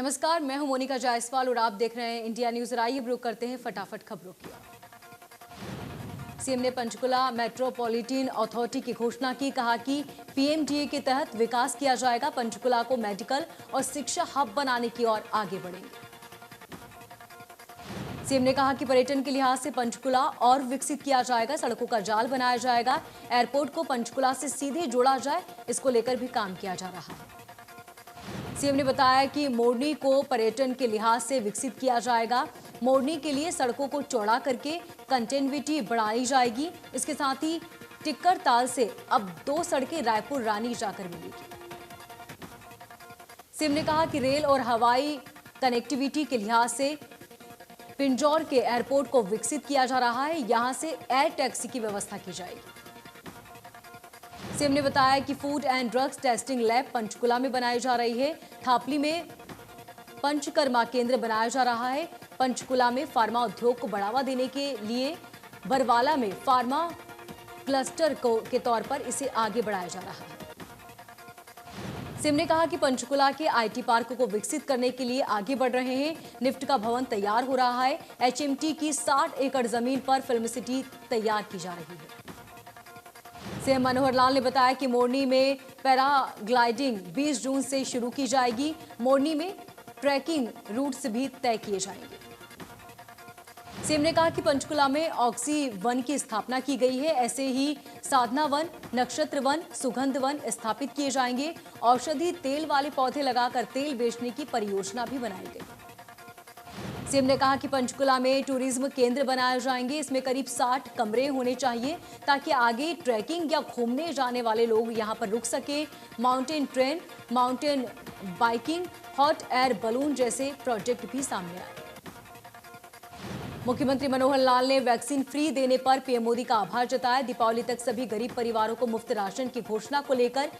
नमस्कार, मैं हूं मोनिका जायसवाल और आप देख रहे हैं इंडिया न्यूज। आइए रुक करते हैं फटाफट खबरों की ओर। सीएम ने पंचकुला मेट्रोपॉलिटन अथॉरिटी की घोषणा की। कहा कि पीएमडीए के तहत विकास किया जाएगा। पंचकुला को मेडिकल और शिक्षा हब बनाने की ओर आगे बढ़ेंगे। सीएम ने कहा कि पर्यटन के लिहाज से पंचकुला और विकसित किया जाएगा। सड़कों का जाल बनाया जाएगा। एयरपोर्ट को पंचकुला से सीधे जोड़ा जाए, इसको लेकर भी काम किया जा रहा है। सीएम ने बताया कि मोरनी को पर्यटन के लिहाज से विकसित किया जाएगा। मोरनी के लिए सड़कों को चौड़ा करके कनेक्टिविटी बढ़ाई जाएगी। इसके साथ ही टिक्कर ताल से अब 2 सड़कें रायपुर रानी जाकर मिलेगी। सीएम ने कहा कि रेल और हवाई कनेक्टिविटी के लिहाज से पिंजौर के एयरपोर्ट को विकसित किया जा रहा है। यहां से एयर टैक्सी की व्यवस्था की जाएगी। सीएम ने बताया कि food and drugs testing lab Panchkula में बनाई जा रही है। थापली में पंचकर्मा केंद्र बनाया जा रहा है। पंचकुला में फार्मा उद्योग को बढ़ावा देने के लिए बरवाला में फार्मा क्लस्टर के तौर पर इसे आगे बढ़ाया जा रहा है। सीएम ने कहा कि पंचकुला के आईटी पार्क को विकसित करने के लिए आगे बढ़ रहे हैं। निफ्ट का भवन तैयार हो रहा है। एचएमटी की 60 एकड़ जमीन पर फिल्म सिटी तैयार की जा रही है। सीएम मनोहर लाल ने बताया कि मोरनी में पैराग्लाइडिंग 20 जून से शुरू की जाएगी। मोरनी में ट्रैकिंग रूट्स भी तय किए जाएंगे। सीएम ने कहा कि पंचकुला में ऑक्सी वन की स्थापना की गई है। ऐसे ही साधना वन, नक्षत्र वन, सुगंध वन स्थापित किए जाएंगे। औषधि तेल वाले पौधे लगाकर तेल बेचने की परियोजना भी बनाई गई। सीएम ने कहा कि पंचकुला में टूरिज्म केंद्र बनाए जाएंगे। इसमें करीब 60 कमरे होने चाहिए ताकि आगे ट्रैकिंग या घूमने जाने वाले लोग यहां पर रुक सके। Mountain train, mountain biking, hot air balloon जैसे प्रोजेक्ट भी सामने आए। मुख्यमंत्री मनोहर लाल ने वैक्सीन फ्री देने पर पीएम मोदी का आभार जताया। दीपावली तक सभी गरीब परिवारों को मुफ्त राशन की घोषणा को लेकर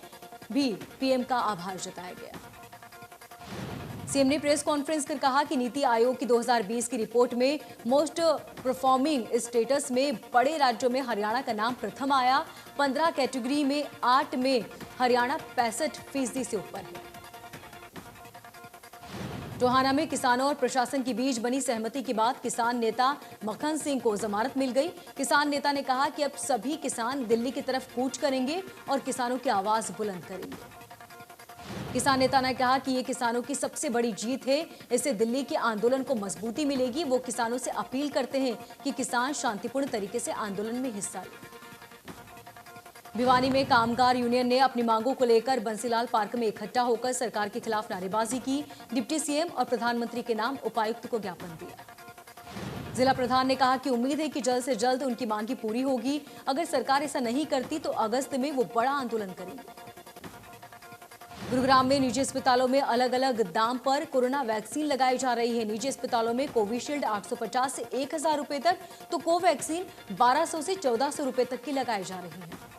भी पीएम का आभार जताया गया। सीएम ने प्रेस कॉन्फ्रेंस कर कहा कि नीति आयोग की 2020 की रिपोर्ट में मोस्ट परफॉर्मिंग स्टेटस में बड़े राज्यों में हरियाणा का नाम प्रथम आया। 15 कैटेगरी में 8 में हरियाणा 65% से ऊपर है। टोहाना में किसानों और प्रशासन के बीच बनी सहमति के बाद किसान नेता मक्खन सिंह को जमानत मिल गई। किसान नेता ने कहा कि अब सभी किसान दिल्ली की तरफ कूच करेंगे और किसानों की आवाज बुलंद करेंगे। किसान नेता ने कहा कि ये किसानों की सबसे बड़ी जीत है। इससे दिल्ली के आंदोलन को मजबूती मिलेगी। वो किसानों से अपील करते हैं कि किसान शांतिपूर्ण तरीके से आंदोलन में हिस्सा लें। भिवानी में कामगार यूनियन ने अपनी मांगों को लेकर बंसीलाल पार्क में इकट्ठा होकर सरकार के खिलाफ नारेबाजी की। डिप्टी सीएम और प्रधानमंत्री के नाम उपायुक्त को ज्ञापन दिया। जिला प्रधान ने कहा कि उम्मीद है कि जल्द से जल्द उनकी मांगी पूरी होगी। अगर सरकार ऐसा नहीं करती तो अगस्त में वो बड़ा आंदोलन करेंगे। गुरुग्राम में निजी अस्पतालों में अलग अलग दाम पर कोरोना वैक्सीन लगाई जा रही है। निजी अस्पतालों में कोविशील्ड 850 से 1000 रुपए तक, तो कोवैक्सीन 1200 से 1400 रुपए तक की लगाई जा रही है।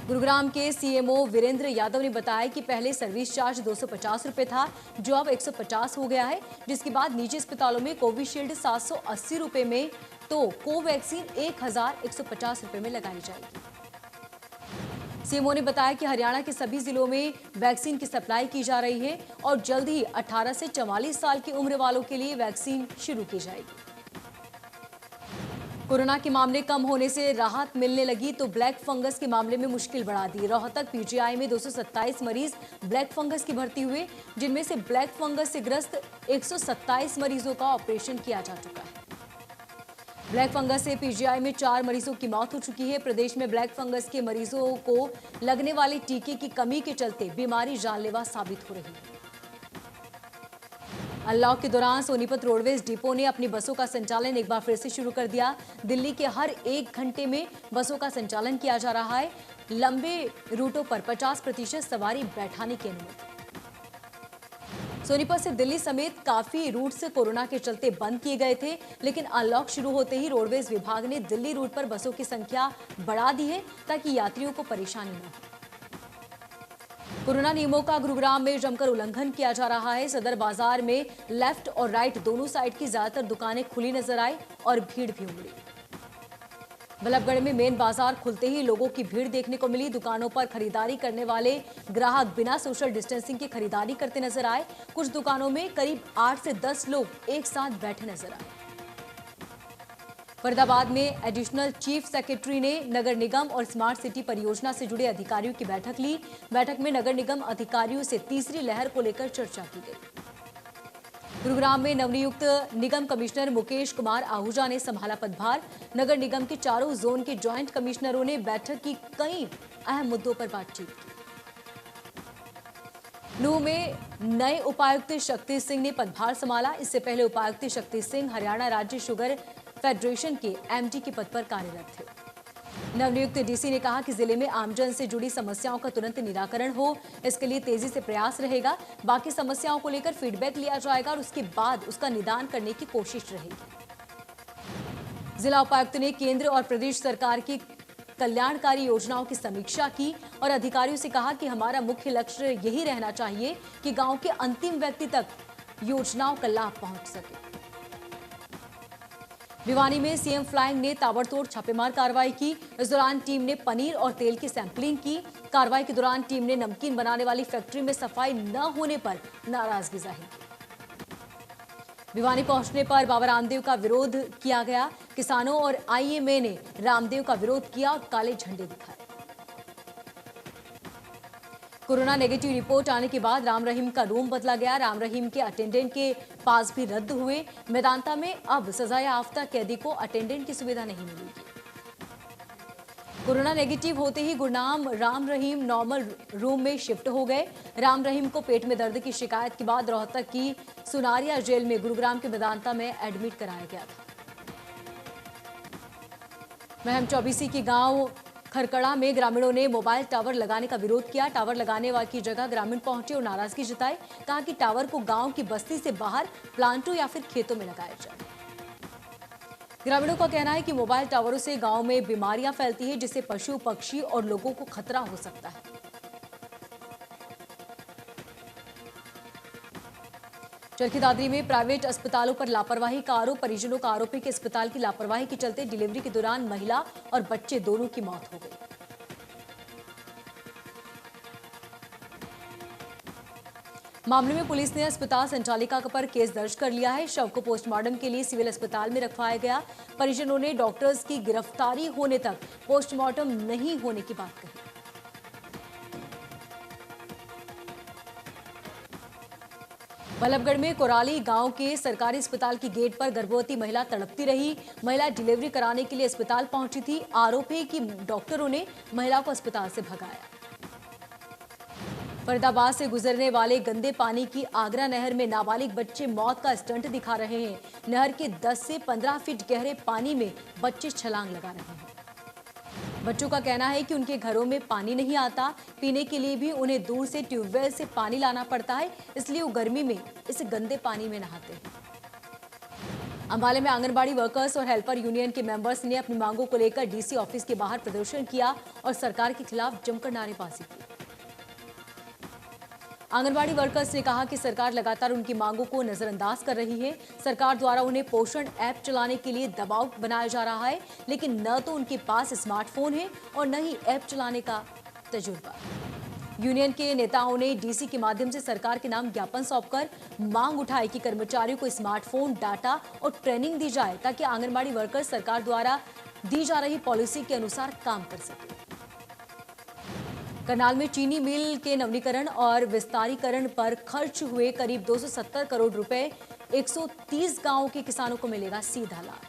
गुरुग्राम के सीएमओ वीरेंद्र यादव ने बताया कि पहले सर्विस चार्ज 250 रुपए था, जो अब 150 हो गया है। जिसके बाद निजी अस्पतालों में कोविशील्ड 780 रुपए में, तो कोवैक्सीन 1150 रुपए में लगाई जाएगी। सीएमओ ने बताया कि हरियाणा के सभी जिलों में वैक्सीन की सप्लाई की जा रही है और जल्द ही 18 से 44 साल की उम्र वालों के लिए वैक्सीन शुरू की जाएगी। कोरोना के मामले कम होने से राहत मिलने लगी तो ब्लैक फंगस के मामले में मुश्किल बढ़ा दी। रोहतक पीजीआई में 227 मरीज ब्लैक फंगस की भर्ती हुए, जिनमें से ब्लैक फंगस से ग्रस्त 127 मरीजों का ऑपरेशन किया जा चुका है। ब्लैक फंगस से पीजीआई में 4 मरीजों की मौत हो चुकी है। प्रदेश में ब्लैक फंगस के मरीजों को लगने वाले टीके की कमी के चलते बीमारी जानलेवा साबित हो रही है। अनलॉक के दौरान सोनीपत रोडवेज डिपो ने अपनी बसों का संचालन एक बार फिर से शुरू कर दिया। दिल्ली के हर 1 घंटे में बसों का संचालन किया जा रहा है। लंबे रूटों पर 50% सवारी बैठाने की अनुमति। सोनीपत से दिल्ली समेत काफी रूट्स कोरोना के चलते बंद किए गए थे, लेकिन अनलॉक शुरू होते ही रोडवेज विभाग ने दिल्ली रूट पर बसों की संख्या बढ़ा दी है ताकि यात्रियों को परेशानी न हो। कोरोना नियमों का गुरुग्राम में जमकर उल्लंघन किया जा रहा है। सदर बाजार में लेफ्ट और राइट दोनों साइड की ज्यादातर दुकानें खुली नजर आई और भीड़ भी उमड़ी। बल्लभगढ़ में मेन बाजार खुलते ही लोगों की भीड़ देखने को मिली। दुकानों पर खरीदारी करने वाले ग्राहक बिना सोशल डिस्टेंसिंग के खरीदारी करते नजर आए। कुछ दुकानों में करीब 8 से 10 लोग एक साथ बैठे नजर आए। फरीदाबाद में एडिशनल चीफ सेक्रेटरी ने नगर निगम और स्मार्ट सिटी परियोजना से जुड़े अधिकारियों की बैठक ली। बैठक में नगर निगम अधिकारियों से तीसरी लहर को लेकर चर्चा की गई। गुरुग्राम में नवनियुक्त निगम कमिश्नर मुकेश कुमार आहूजा ने संभाला पदभार। नगर निगम के चारों जोन के जॉइंट कमिश्नरों ने बैठक की कई अहम मुद्दों पर बातचीत की। नूंह में नए उपायुक्त शक्ति सिंह ने पदभार संभाला। इससे पहले उपायुक्त शक्ति सिंह हरियाणा राज्य शुगर फेडरेशन के एमडी के पद पर कार्यरत थे। नवनियुक्त डीसी ने कहा कि जिले में आमजन से जुड़ी समस्याओं का तुरंत निराकरण हो, इसके लिए तेजी से प्रयास रहेगा। बाकी समस्याओं को लेकर फीडबैक लिया जाएगा और उसके बाद उसका निदान करने की कोशिश रहेगी। जिला उपायुक्त ने केंद्र और प्रदेश सरकार की कल्याणकारी योजनाओं की समीक्षा की और अधिकारियों से कहा कि हमारा मुख्य लक्ष्य यही रहना चाहिए कि गांव के अंतिम व्यक्ति तक योजनाओं का लाभ पहुंच सके। भिवानी में सीएम फ्लाइंग ने ताबड़तोड़ छापेमार कार्रवाई की। इस दौरान टीम ने पनीर और तेल की सैंपलिंग की। कार्रवाई के दौरान टीम ने नमकीन बनाने वाली फैक्ट्री में सफाई न होने पर नाराजगी जाहिर की। भिवानी पहुंचने पर बाबा रामदेव का विरोध किया गया। किसानों और आईएमए ने रामदेव का विरोध किया और काले झंडे दिखाए। कोरोना नेगेटिव रिपोर्ट आने के बाद राम रहीम का रूम बदला गया। राम रहीम के अटेंडेंट के पास भी रद्द हुए। मेदांता में अब सजायाफ्ता कैदी को अटेंडेंट की सुविधा नहीं मिलेगी। कोरोना नेगेटिव होते ही गुरनाम राम रहीम नॉर्मल रूम में शिफ्ट हो गए। राम रहीम को पेट में दर्द की शिकायत के बाद रोहतक की सुनारिया जेल में गुरुग्राम के मेदांता में एडमिट कराया गया था। महम चौबीसी के गांव खरकड़ा में ग्रामीणों ने मोबाइल टावर लगाने का विरोध किया। टावर लगाने की जगह ग्रामीण पहुंचे और नाराजगी जताई। कहा कि टावर को गांव की बस्ती से बाहर प्लांटों या फिर खेतों में लगाया जाए। ग्रामीणों का कहना है कि मोबाइल टावरों से गांव में बीमारियां फैलती है, जिससे पशु पक्षी और लोगों को खतरा हो सकता है। चरखी दादरी में प्राइवेट अस्पतालों पर लापरवाही का आरोप। परिजनों का आरोप है कि अस्पताल की लापरवाही के चलते डिलीवरी के दौरान महिला और बच्चे दोनों की मौत हो गई। मामले में पुलिस ने अस्पताल संचालिका पर केस दर्ज कर लिया है। शव को पोस्टमार्टम के लिए सिविल अस्पताल में रखवाया गया। परिजनों ने डॉक्टर्स की गिरफ्तारी होने तक पोस्टमार्टम नहीं होने की बात कही। बल्लभगढ़ में कोराली गांव के सरकारी अस्पताल की गेट पर गर्भवती महिला तड़पती रही। महिला डिलीवरी कराने के लिए अस्पताल पहुंची थी। आरोप है कि डॉक्टरों ने महिला को अस्पताल से भगाया। फरीदाबाद से गुजरने वाले गंदे पानी की आगरा नहर में नाबालिग बच्चे मौत का स्टंट दिखा रहे हैं। नहर के 10 से 15 फीट गहरे पानी में बच्चे छलांग लगा रहे हैं। बच्चों का कहना है कि उनके घरों में पानी नहीं आता। पीने के लिए भी उन्हें दूर से ट्यूबवेल से पानी लाना पड़ता है, इसलिए वो गर्मी में इस गंदे पानी में नहाते हैं। अंबाला में आंगनबाड़ी वर्कर्स और हेल्पर यूनियन के मेंबर्स ने अपनी मांगों को लेकर डीसी ऑफिस के बाहर प्रदर्शन किया और सरकार के खिलाफ जमकर नारेबाजी की। आंगनबाड़ी वर्कर्स ने कहा कि सरकार लगातार उनकी मांगों को नजरअंदाज कर रही है। सरकार द्वारा उन्हें पोषण ऐप चलाने के लिए दबाव बनाया जा रहा है, लेकिन न तो उनके पास स्मार्टफोन है और न ही ऐप चलाने का तजुर्बा। यूनियन के नेताओं ने डीसी के माध्यम से सरकार के नाम ज्ञापन सौंपकर मांग उठाई कि कर्मचारियों को स्मार्टफोन, डाटा और ट्रेनिंग दी जाए, ताकि आंगनबाड़ी वर्कर्स सरकार द्वारा दी जा रही पॉलिसी के अनुसार काम कर सके। करनाल में चीनी मिल के नवीनीकरण और विस्तारीकरण पर खर्च हुए करीब 270 करोड़ रुपए 130 गांवों के किसानों को मिलेगा सीधा लाभ।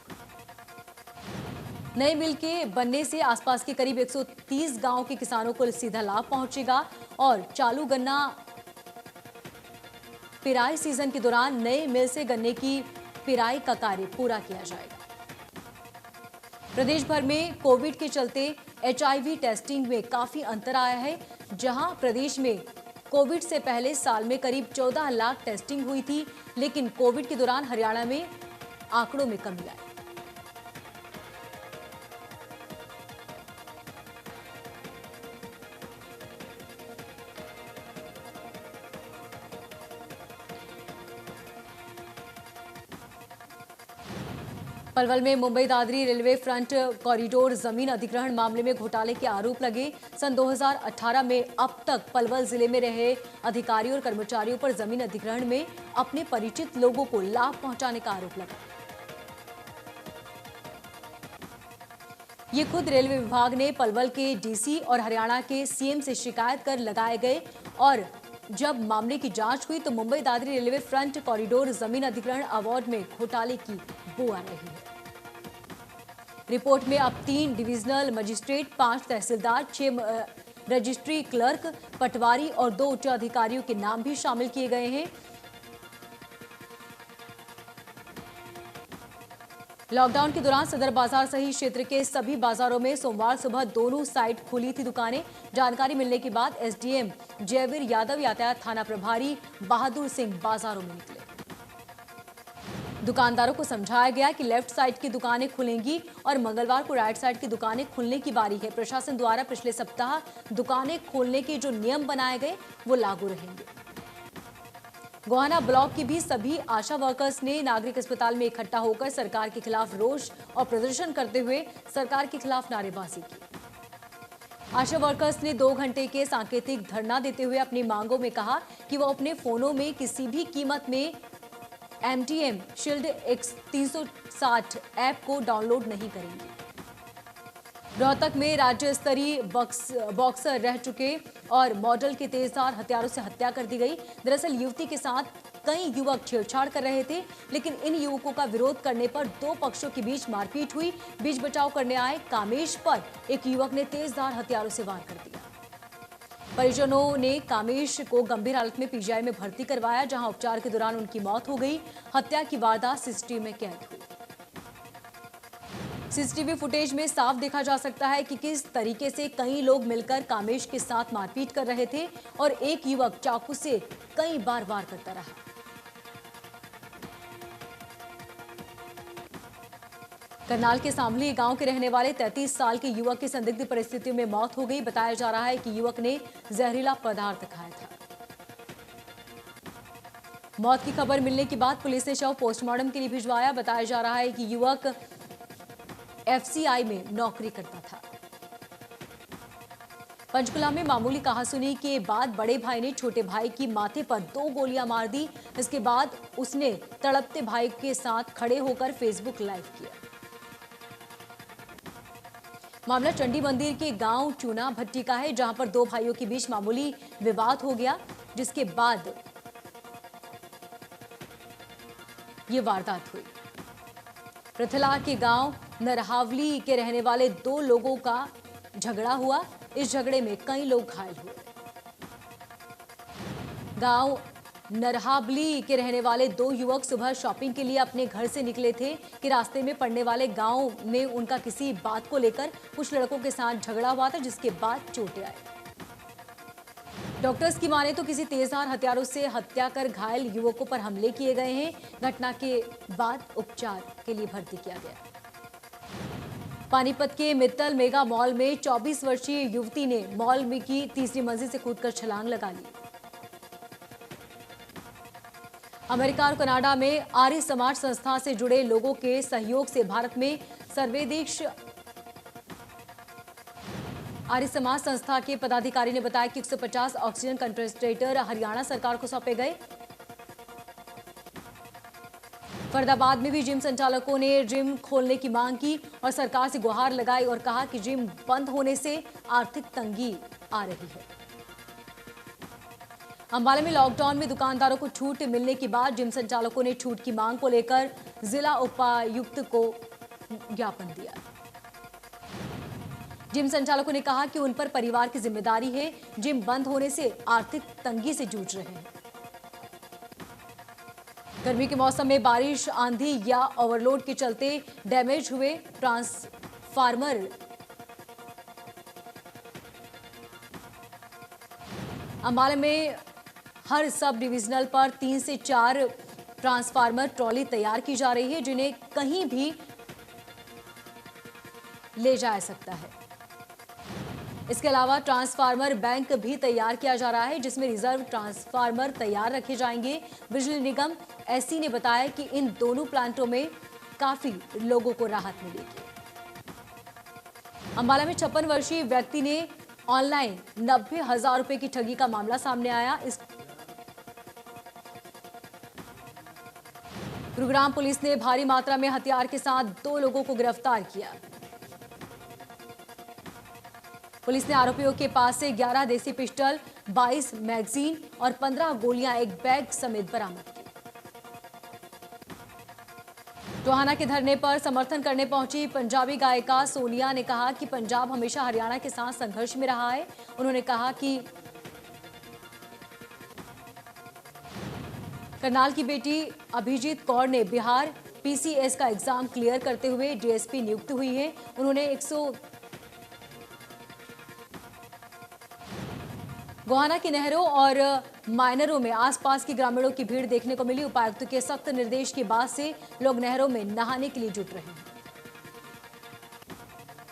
नए मिल के बनने से आसपास के करीब 130 गांवों के किसानों को सीधा लाभ पहुंचेगा और चालू गन्ना पिराई सीजन के दौरान नए मिल से गन्ने की पिराई का कार्य पूरा किया जाएगा। प्रदेश भर में कोविड के चलते HIV टेस्टिंग में काफी अंतर आया है। जहां प्रदेश में कोविड से पहले साल में करीब 14 लाख टेस्टिंग हुई थी, लेकिन कोविड के दौरान हरियाणा में आंकड़ों में कमी आई। पलवल में Mumbai Dadri railway front corridor जमीन अधिग्रहण मामले में घोटाले के आरोप लगे। सन 2018 में अब तक पलवल जिले में रहे अधिकारियों और कर्मचारियों पर जमीन अधिग्रहण में अपने परिचित लोगों को लाभ पहुंचाने का आरोप लगा। ये खुद रेलवे विभाग ने पलवल के डीसी और हरियाणा के सीएम से शिकायत कर लगाए गए और जब मामले की जांच हुई तो Mumbai Dadri railway front corridor जमीन अधिग्रहण अवार्ड में घोटाले की बू आ रही है। रिपोर्ट में अब 3 डिविजनल मजिस्ट्रेट, 5 तहसीलदार, 6 रजिस्ट्री क्लर्क, पटवारी और 2 उच्च अधिकारियों के नाम भी शामिल किए गए हैं। लॉकडाउन के दौरान सदर बाजार सहित क्षेत्र के सभी बाजारों में सोमवार सुबह दोनों साइड खुली थी दुकानें। जानकारी मिलने के बाद एसडीएम जयवीर यादव, यातायात थाना प्रभारी बहादुर सिंह बाजारों में निकले। दुकानदारों को समझाया गया कि लेफ्ट साइड की दुकानें खुलेंगी और मंगलवार को राइट साइड की दुकानें खुलने की बारी है। प्रशासन द्वारा पिछले सप्ताह दुकानें खोलने के जो नियम बनाए गए वो लागू रहेंगे। गोहाना ब्लॉक की भी सभी आशा वर्कर्स ने नागरिक अस्पताल में इकट्ठा होकर सरकार के खिलाफ रोष और प्रदर्शन करते हुए सरकार के खिलाफ नारेबाजी की। आशा वर्कर्स ने 2 घंटे के सांकेतिक धरना देते हुए अपनी मांगों में कहा कि वो अपने फोनों में किसी भी कीमत में MTM शील्ड X360 ऐप को डाउनलोड नहीं करेंगे। रोहतक में राज्य स्तरीय बॉक्सर रह चुके और मॉडल के तेजधार हथियारों से हत्या कर दी गई। दरअसल युवती के साथ कई युवक छेड़छाड़ कर रहे थे, लेकिन इन युवकों का विरोध करने पर 2 पक्षों के बीच मारपीट हुई। बीच बचाव करने आए कामेश पर एक युवक ने तेजधार हथियारों से वार कर दिया। परिजनों ने कामेश को गंभीर हालत में पीजीआई में भर्ती करवाया, जहां उपचार के दौरान उनकी मौत हो गई। हत्या की वारदात सीसीटीवी में कैद हुई। सीसीटीवी फुटेज में साफ देखा जा सकता है कि किस तरीके से कई लोग मिलकर कामेश के साथ मारपीट कर रहे थे और एक युवक चाकू से कई बार वार करता रहा। करनाल के सांभली गांव के रहने वाले 33 साल के युवक की संदिग्ध परिस्थितियों में मौत हो गई। बताया जा रहा है कि युवक ने जहरीला पदार्थ खाया था। मौत की खबर मिलने के बाद पुलिस ने शव पोस्टमार्टम के लिए भिजवाया। बताया जा रहा है कि युवक FCI में नौकरी करता था। पंचकुला में मामूली कहासुनी के बाद बड़े भाई ने छोटे भाई की माथे पर 2 गोलियां मार दी। इसके बाद उसने तड़पते भाई के साथ खड़े होकर फेसबुक लाइव किया। मामला चंडी मंदिर के गांव चूना भट्टी का है, जहां पर 2 भाइयों के बीच मामूली विवाद हो गया, जिसके बाद ये वारदात हुई। पृथला के गांव नरहावली के रहने वाले 2 लोगों का झगड़ा हुआ। इस झगड़े में कई लोग घायल हुए। गांव नरहावली के रहने वाले 2 युवक सुबह शॉपिंग के लिए अपने घर से निकले थे कि रास्ते में पड़ने वाले गांव में उनका किसी बात को लेकर कुछ लड़कों के साथ झगड़ा हुआ था, जिसके बाद चोटें आई। डॉक्टर्स की माने तो किसी तेजधार हथियारों से हत्या कर घायल युवकों पर हमले किए गए हैं। घटना के बाद उपचार के लिए भर्ती किया गया। पानीपत के मित्तल मेगा मॉल में 24 वर्षीय युवती ने मॉल में की तीसरी मंजिल से कूदकर छलांग लगा ली। अमेरिका और कनाडा में आर्य समाज संस्था से जुड़े लोगों के सहयोग से भारत में सर्वेदेश आर्य समाज संस्था के पदाधिकारी ने बताया कि 150 ऑक्सीजन कंसंट्रेटर हरियाणा सरकार को सौंपे गए। फरीदाबाद में भी जिम संचालकों ने जिम खोलने की मांग की और सरकार से गुहार लगाई और कहा कि जिम बंद होने से आर्थिक तंगी आ रही है। अंबाला में लॉकडाउन में दुकानदारों को छूट मिलने के बाद जिम संचालकों ने छूट की मांग को लेकर जिला उपायुक्त को ज्ञापन दिया। जिम संचालकों ने कहा कि उन पर परिवार की जिम्मेदारी है। जिम बंद होने से आर्थिक तंगी से जूझ रहे हैं। गर्मी के मौसम में बारिश, आंधी या ओवरलोड के चलते डैमेज हुए ट्रांसफार्मर। अंबाला में हर सब डिविजनल पर 3 से 4 ट्रांसफार्मर ट्रॉली तैयार की जा रही है, जिन्हें कहीं भी ले जाया सकता है। इसके अलावा ट्रांसफार्मर बैंक भी तैयार किया जा रहा है, जिसमें रिजर्व ट्रांसफार्मर तैयार रखे जाएंगे। बिजली निगम एससी ने बताया कि इन दोनों प्लांटों में काफी लोगों को राहत मिलेगी। अंबाला में 56 वर्षीय व्यक्ति ने ऑनलाइन 90,000 रुपए की ठगी का मामला सामने आया। इस गुरुग्राम पुलिस ने भारी मात्रा में हथियार के साथ 2 लोगों को गिरफ्तार किया। पुलिस ने आरोपियों के पास से 11 देसी पिस्टल, 22 मैगजीन और 15 गोलियां एक बैग समेत बरामद की। टोहाना के धरने पर समर्थन करने पहुंची पंजाबी गायिका सोनिया ने कहा कि पंजाब हमेशा हरियाणा के साथ संघर्ष में रहा है। उन्होंने कहा कि करनाल की बेटी अभिजीत कौर ने बिहार पीसीएस का एग्जाम क्लियर करते हुए डीएसपी नियुक्त हुई है। उन्होंने गोहाना की नहरों और माइनरों में आसपास के ग्रामीणों की भीड़ देखने को मिली। उपायुक्त के सख्त निर्देश के बाद से लोग नहरों में नहाने के लिए जुट रहे हैं।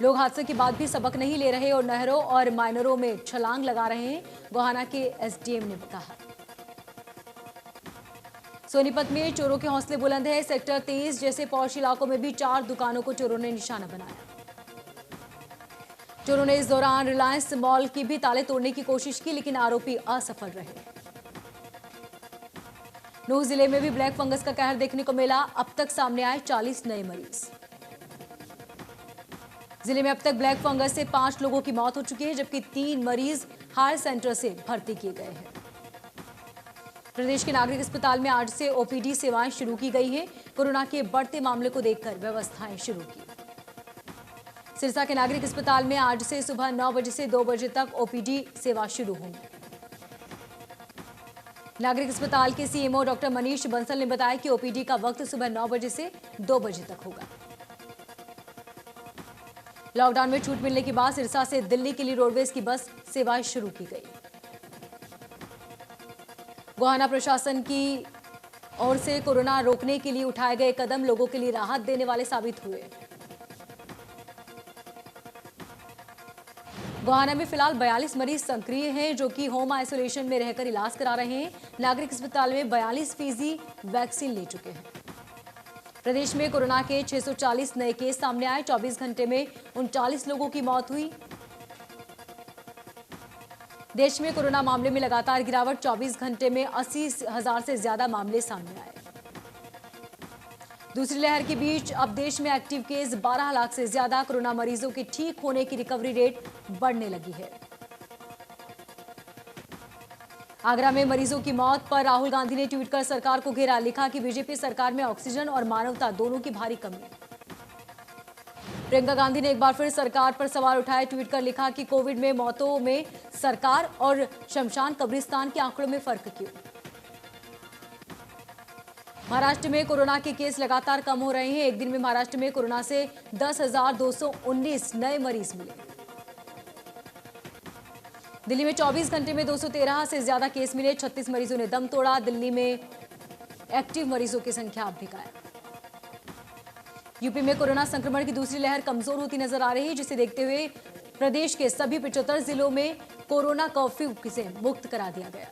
लोग हादसे के बाद भी सबक नहीं ले रहे और नहरों और माइनरों में छलांग लगा रहे हैं, गोहाना के एसडीएम ने कहा। सोनीपत में चोरों के हौसले बुलंद है। सेक्टर 23 जैसे पौष इलाकों में भी 4 दुकानों को चोरों ने निशाना बनाया। चोरों ने इस दौरान रिलायंस मॉल की भी ताले तोड़ने की कोशिश की, लेकिन आरोपी असफल रहे। नूह जिले में भी ब्लैक फंगस का कहर देखने को मिला। अब तक सामने आए 40 नए मरीज। जिले में अब तक ब्लैक फंगस से 5 लोगों की मौत हो चुकी है, जबकि 3 मरीज हायर सेंटर से भर्ती किए गए हैं। प्रदेश के नागरिक अस्पताल में आज से ओपीडी सेवाएं शुरू की गई हैं। कोरोना के बढ़ते मामले को देखकर व्यवस्थाएं शुरू की। सिरसा के नागरिक अस्पताल में आज से सुबह 9 बजे से 2 बजे तक ओपीडी सेवा शुरू होगी। नागरिक अस्पताल के सीएमओ डॉक्टर मनीष बंसल ने बताया कि ओपीडी का वक्त सुबह 9 बजे से 2 बजे तक होगा। लॉकडाउन में छूट मिलने के बाद सिरसा से दिल्ली के लिए रोडवेज की बस सेवाएं शुरू की गई। गोहाना प्रशासन की ओर से कोरोना रोकने के लिए उठाए गए कदम लोगों के लिए राहत देने वाले साबित हुए। गोहाना में फिलहाल 42 मरीज सक्रिय हैं, जो कि होम आइसोलेशन में रहकर इलाज करा रहे हैं। नागरिक अस्पताल में 42% वैक्सीन ले चुके हैं। प्रदेश में कोरोना के 640 नए केस सामने आए। 24 घंटे में 39 लोगों की मौत हुई। देश में कोरोना मामले में लगातार गिरावट। 24 घंटे में 80,000 से ज्यादा मामले सामने आए। दूसरी लहर के बीच अब देश में एक्टिव केस 12 लाख से ज्यादा। कोरोना मरीजों के ठीक होने की रिकवरी रेट बढ़ने लगी है। आगरा में मरीजों की मौत पर राहुल गांधी ने ट्वीट कर सरकार को घेरा। लिखा कि बीजेपी सरकार में ऑक्सीजन और मानवता दोनों की भारी कमी। प्रियंका गांधी ने एक बार फिर सरकार पर सवाल उठाया। ट्वीट कर लिखा कि कोविड में मौतों में सरकार और शमशान कब्रिस्तान के आंकड़ों में फर्क क्यों। महाराष्ट्र में कोरोना के केस लगातार कम हो रहे हैं। एक दिन में महाराष्ट्र में कोरोना से 10,219 नए मरीज मिले। दिल्ली में 24 घंटे में 213 से ज्यादा केस मिले। 36 मरीजों ने दम तोड़ा। दिल्ली में एक्टिव मरीजों की संख्या अब भी गायब। यूपी में कोरोना संक्रमण की दूसरी लहर कमजोर होती नजर आ रही है, जिसे देखते हुए प्रदेश के सभी 75 जिलों में कोरोना कर्फ्यू से मुक्त करा दिया गया।